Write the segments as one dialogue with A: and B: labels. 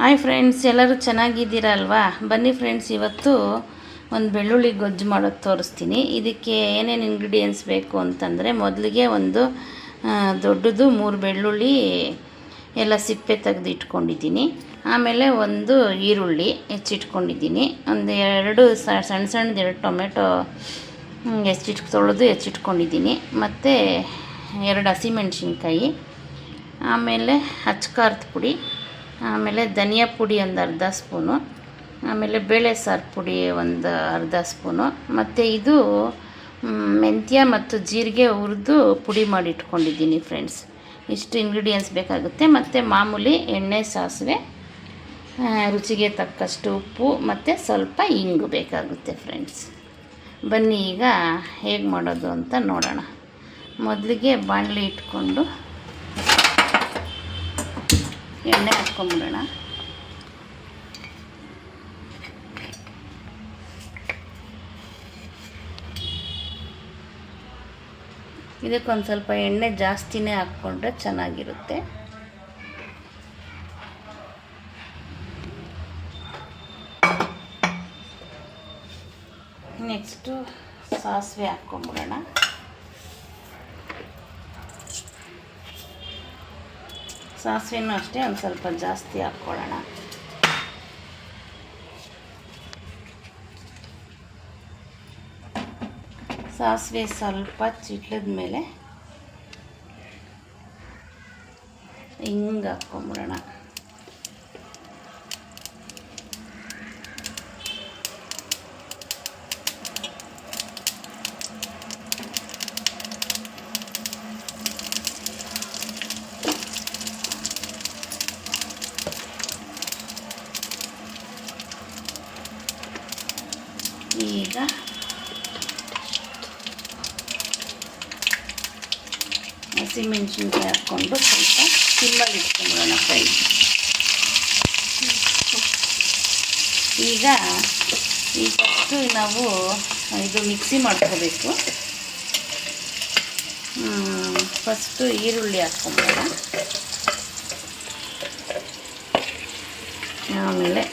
A: Hi friends, ಎಲ್ಲರೂ ಚೆನ್ನಾಗಿದ್ದೀರಾ ಅಲ್ವಾ? ಬನ್ನಿ ಫ್ರೆಂಡ್ಸ್, ಇವತ್ತು ಒಂದು ಬೆಳ್ಳುಳ್ಳಿ ಗೊಜ್ಜು ಮಾಡೋದು ತೋರಿಸ್ತೀನಿ. ಇದಕ್ಕೆ ಏನೇನು ಇಂಗ್ರೀಡಿಯೆಂಟ್ಸ್ ಬೇಕು ಅಂತಂದರೆ, ಮೊದಲಿಗೆ ಒಂದು ದೊಡ್ಡದು 3 ಬೆಳ್ಳುಳ್ಳಿ ಎಲ್ಲ ಸಿಪ್ಪೆ ತೆಗೆದು ಇಟ್ಕೊಂಡಿದ್ದೀನಿ. ಆಮೇಲೆ ಒಂದು ಈರುಳ್ಳಿ ಹೆಚ್ಚಿಟ್ಕೊಂಡಿದ್ದೀನಿ. ಒಂದು 2 ಸಣ್ಣದು 2 ಟೊಮೆಟೊ ತೊಳೆದು ಹೆಚ್ಚಿಟ್ಕೊಂಡಿದ್ದೀನಿ. ಮತ್ತು 2 ಹಸಿಮೆಣ್ಸಿನ್ಕಾಯಿ, ಆಮೇಲೆ ಅಚ್ಕಾರದ ಪುಡಿ, ಆಮೇಲೆ ಧನಿಯಾ ಪುಡಿ ಒಂದು ಅರ್ಧ ಸ್ಪೂನು, ಆಮೇಲೆ ಬೇಳೆ ಸಾರು ಪುಡಿ ಒಂದು ಅರ್ಧ ಸ್ಪೂನು, ಮತ್ತು ಇದು ಮೆಂತ್ಯ ಮತ್ತು ಜೀರಿಗೆ ಹುರಿದು ಪುಡಿ ಮಾಡಿ ಇಟ್ಕೊಂಡಿದ್ದೀನಿ ಫ್ರೆಂಡ್ಸ್. ಇಷ್ಟು ಇಂಗ್ರೀಡಿಯೆಂಟ್ಸ್ ಬೇಕಾಗುತ್ತೆ. ಮತ್ತು ಮಾಮೂಲಿ ಎಣ್ಣೆ, ಸಾಸಿವೆ, ರುಚಿಗೆ ತಕ್ಕಷ್ಟು ಉಪ್ಪು ಮತ್ತು ಸ್ವಲ್ಪ ಇಂಗು ಬೇಕಾಗುತ್ತೆ ಫ್ರೆಂಡ್ಸ್. ಬನ್ನಿ ಈಗ ಹೇಗೆ ಮಾಡೋದು ಅಂತ ನೋಡೋಣ. ಮೊದಲಿಗೆ ಬಾಣಲಿ ಇಟ್ಕೊಂಡು ಎಣ್ಣೆ ಹಾಕ್ಕೊಂಬಿಡೋಣ. ಇದಕ್ಕೊಂದು ಸ್ವಲ್ಪ ಎಣ್ಣೆ ಜಾಸ್ತಿನೇ ಹಾಕ್ಕೊಂಡ್ರೆ ಚೆನ್ನಾಗಿರುತ್ತೆ. ನೆಕ್ಸ್ಟು ಸಾಸಿವೆ ಹಾಕ್ಕೊಂಬಿಡೋಣ. ಸಾಸಿವೆನೂ ಅಷ್ಟೇ ಒಂದು ಸ್ವಲ್ಪ ಜಾಸ್ತಿ ಹಾಕ್ಕೊಳ್ಳೋಣ. ಸಾಸಿವೆ ಸ್ವಲ್ಪ ಚಿಟ್ಲಿದ ಮೇಲೆ ಹಿಂಗೆ ಹಾಕ್ಕೊಂಬಿಡೋಣ. ಈಗ ಹಸಿಮೆಣ್ಸಿನ್ಕಾಯಿ ಹಾಕ್ಕೊಂಡು ಸ್ವಲ್ಪ ಸಿಮ್ಮಲ್ಲಿ ಇಟ್ಕೊಂಡ್ಬಿಡೋಣ ಫ್ರೈ. ಈಗ ಫಸ್ಟು ನಾವು ಇದು ಮಿಕ್ಸಿ ಮಾಡ್ಕೋಬೇಕು. ಫಸ್ಟು ಈರುಳ್ಳಿ ಹಾಕ್ಕೊಂಬಿಡೋಣ, ಆಮೇಲೆ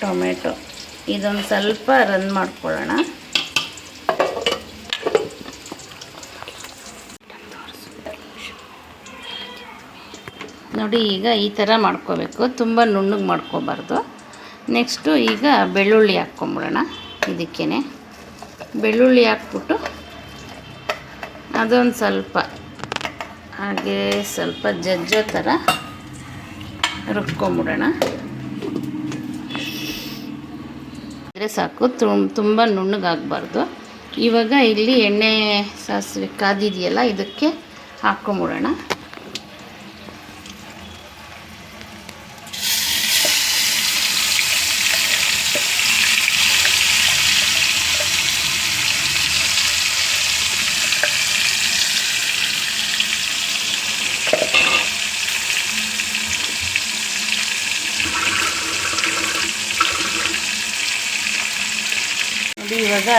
A: ಟೊಮೆಟೊ ಇದೊಂದು ಸ್ವಲ್ಪ ರನ್ ಮಾಡ್ಕೊಳ್ಳೋಣ. ನೋಡಿ, ಈಗ ಈ ಥರ ಮಾಡ್ಕೋಬೇಕು, ತುಂಬ ನುಣ್ಣಗೆ ಮಾಡ್ಕೋಬಾರ್ದು. ನೆಕ್ಸ್ಟು ಈಗ ಬೆಳ್ಳುಳ್ಳಿ ಹಾಕ್ಕೊಂಬಿಡೋಣ. ಇದಕ್ಕೇ ಬೆಳ್ಳುಳ್ಳಿ ಹಾಕ್ಬಿಟ್ಟು ಅದೊಂದು ಸ್ವಲ್ಪ ಹಾಗೆ ಸ್ವಲ್ಪ ಜಜ್ಜೋ ಥರ ರುಬ್ಕೊಂಬಿಡೋಣ. ಅಂದರೆ ಸಾಕು, ತುಂಬ ನುಣ್ಣಗಾಗಬಾರ್ದು. ಇವಾಗ ಇಲ್ಲಿ ಎಣ್ಣೆ ಸಾಸಿವೆ ಕಾದಿದೆಯಲ್ಲ, ಇದಕ್ಕೆ ಹಾಕ್ಕೊಂಬಿಡೋಣ. ಇವಾಗ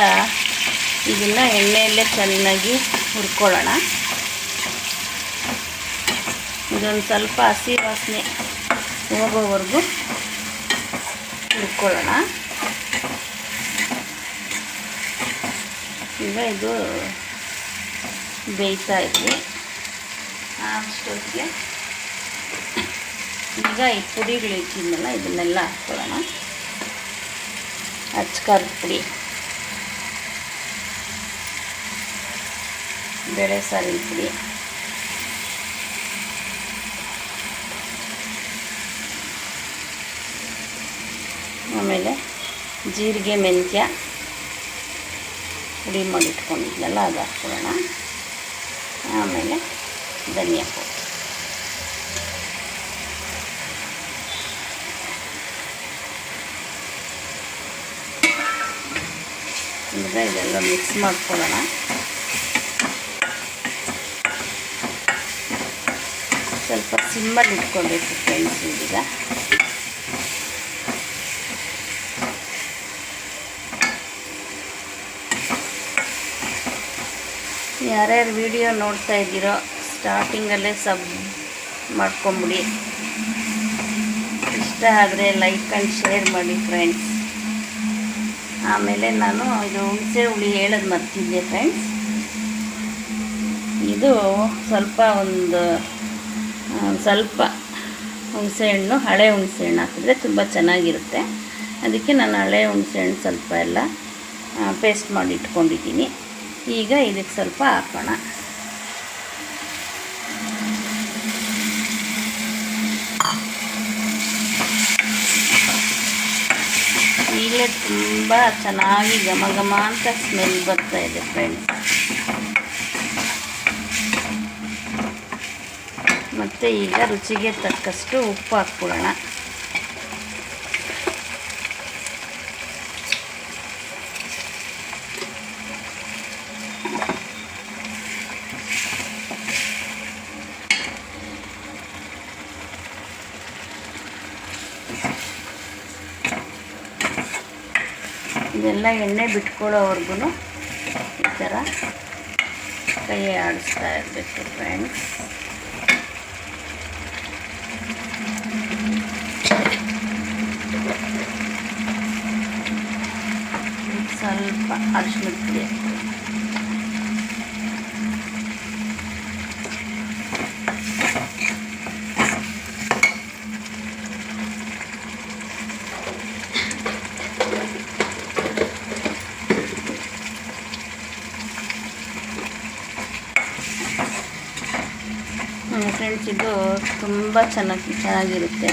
A: ಇದನ್ನು ಎಣ್ಣೆಯಲ್ಲೇ ಚೆನ್ನಾಗಿ ಹುರ್ಕೊಳ್ಳೋಣ. ಇದೊಂದು ಸ್ವಲ್ಪ ಹಸಿ ವಾಸನೆ ಹೋಗೋವರೆಗೂ ಹುರ್ಕೊಳ್ಳೋಣ. ಈಗ ಇದು ಬೇಯ್ತಾ ಇದ್ವಿ ಅಷ್ಟೊತ್ತಿಗೆ ಈಗ ಈ ಪುಡಿಗಳು ಇಟ್ಟಿದ್ನಲ್ಲ ಇದನ್ನೆಲ್ಲ ಹಾಕ್ಕೊಳ್ಳೋಣ. ಅಚ್ಕಾರದ ಪುಡಿ, ಬೇಳೆ ಸಾರಿನ ಪುಡಿ, ಆಮೇಲೆ ಜೀರಿಗೆ ಮೆಂತ್ಯ ಪುಡಿ ಮಾಡಿಟ್ಕೊಂಡಿದ್ನಲ್ಲ ಅದು ಹಾಕ್ಕೊಳ್ಳೋಣ. ಆಮೇಲೆ ಧನಿಯಾ ಪುಡಿ, ಈಗ ಇದೆಲ್ಲ ಮಿಕ್ಸ್ ಮಾಡ್ಕೊಳ್ಳೋಣ. ಸ್ವಲ್ಪ ಸಿಮ್ಮಲ್ಲಿ ಇಟ್ಕೊಳ್ಬೇಕು ಫ್ರೆಂಡ್ಸ್. ಈಗ ಯಾರ್ಯಾರು ವಿಡಿಯೋ ನೋಡ್ತಾ ಇದ್ದೀರೋ ಸ್ಟಾರ್ಟಿಂಗಲ್ಲೇ ಸಬ್ ಮಾಡ್ಕೊಂಬಿಡಿ. ಇಷ್ಟ ಇಷ್ಟ ಆದರೆ ಲೈಕ್ ಆ್ಯಂಡ್ ಶೇರ್ ಮಾಡಿ ಫ್ರೆಂಡ್ಸ್. ಆಮೇಲೆ ನಾನು ಇದು ಹುಣಸೆ ಹುಳಿ ಹೇಳೋದು ಮರ್ತಿದ್ದೆ ಫ್ರೆಂಡ್ಸ್. ಇದು ಸ್ವಲ್ಪ ಹುಣಸೆಹಣ್ಣು, ಹಳೆ ಹುಣಸೆಹಣ್ಣು ಹಾಕಿದ್ರೆ ತುಂಬ ಚೆನ್ನಾಗಿರುತ್ತೆ. ಅದಕ್ಕೆ ನಾನು ಹಳೆ ಹುಣಸೆಹಣ್ಣು ಸ್ವಲ್ಪ ಎಲ್ಲ ಪೇಸ್ಟ್ ಮಾಡಿ ಇಟ್ಕೊಂಡಿದ್ದೀನಿ. ಈಗ ಇದಕ್ಕೆ ಸ್ವಲ್ಪ ಹಾಕೋಣ. ಈಗಲೇ ತುಂಬ ಚೆನ್ನಾಗಿ ಘಮ ಘಮ ಅಂತ ಸ್ಮೆಲ್ ಬರ್ತಾ ಇದೆ ಫ್ರೆಂಡ್ಸ್. ಮತ್ತು ಈಗ ರುಚಿಗೆ ತಕ್ಕಷ್ಟು ಉಪ್ಪು ಹಾಕ್ಬಿಡೋಣ. ಇದೆಲ್ಲ ಎಣ್ಣೆ ಬಿಟ್ಕೊಳ್ಳೋವರೆಗೂ ಈ ಥರ ಕೈ ಆಡಿಸ್ತಾ ಇರಬೇಕು ಫ್ರೆಂಡ್ಸ್. ಸ್ವಲ್ಪ ಅರಿಶಿಣದ ಪುಡಿ ಫ್ರೆಂಡ್ಸ್. ಇದು ತುಂಬ ಚೆನ್ನಾಗಿರುತ್ತೆ.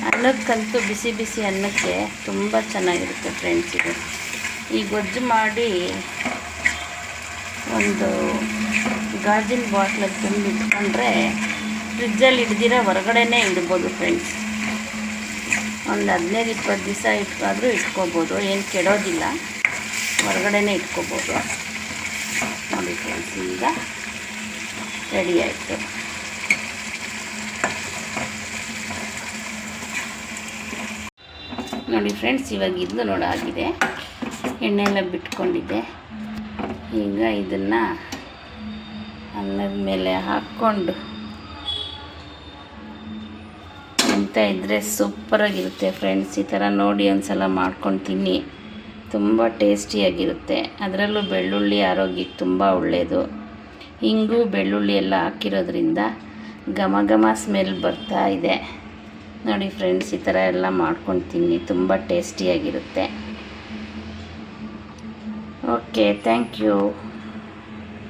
A: ಅನ್ನಕ್ಕಂತೂ ಬಿಸಿ ಬಿಸಿ ಅನ್ನಕ್ಕೆ ತುಂಬ ಚೆನ್ನಾಗಿರುತ್ತೆ ಫ್ರೆಂಡ್ಸ್. ಇದು ಈ ಗೊಜ್ಜು ಮಾಡಿ ಒಂದು ಗಾಜಿನ ಬಾಟ್ಲಲ್ಲಿ ತುಂಬಿ ಇಟ್ಕೊಂಡ್ರೆ ಫ್ರಿಜ್ಜಲ್ಲಿ ಹಿಡ್ದಿರ ಹೊರಗಡೆನೇ ಇಡ್ಬೋದು ಫ್ರೆಂಡ್ಸ್. ಒಂದು 15-20 ದಿವಸ ಆದರೂ ಇಟ್ಕೋಬೋದು, ಏನು ಕೆಡೋದಿಲ್ಲ, ಹೊರಗಡೆನೇ ಇಟ್ಕೋಬೋದು. ನೋಡಿ ಫ್ರೆಂಡ್ಸ್, ಈಗ ರೆಡಿ ಆಯಿತು. ನೋಡಿ ಫ್ರೆಂಡ್ಸ್, ಇವಾಗ ಇದು ಆಗಿದೆ. ಎಣ್ಣೆ ಎಲ್ಲ ಬಿಟ್ಕೊಂಡಿದ್ದೆ. ಈಗ ಇದನ್ನು ಅನ್ನದ ಮೇಲೆ ಹಾಕ್ಕೊಂಡು ತಿಂತಾ ಇದ್ದರೆ ಸೂಪರಾಗಿರುತ್ತೆ ಫ್ರೆಂಡ್ಸ್. ಈ ಥರ ನೋಡಿ ಒಂದು ಸಲ ಮಾಡ್ಕೊಂಡು ತಿನ್ನಿ, ತುಂಬ ಟೇಸ್ಟಿಯಾಗಿರುತ್ತೆ. ಅದರಲ್ಲೂ ಬೆಳ್ಳುಳ್ಳಿ ಆರೋಗ್ಯಕ್ಕೆ ತುಂಬ ಒಳ್ಳೆಯದು. ಹಿಂಗು ಬೆಳ್ಳುಳ್ಳಿ ಎಲ್ಲ ಹಾಕಿರೋದ್ರಿಂದ ಘಮ ಘಮ ಸ್ಮೆಲ್ ಬರ್ತಾ ಇದೆ. ನೋಡಿ ಫ್ರೆಂಡ್ಸ್, ಈ ಥರ ಎಲ್ಲ ಮಾಡ್ಕೊಂಡು ತಿನ್ನಿ, ತುಂಬ ಟೇಸ್ಟಿಯಾಗಿರುತ್ತೆ. Okay, thank you.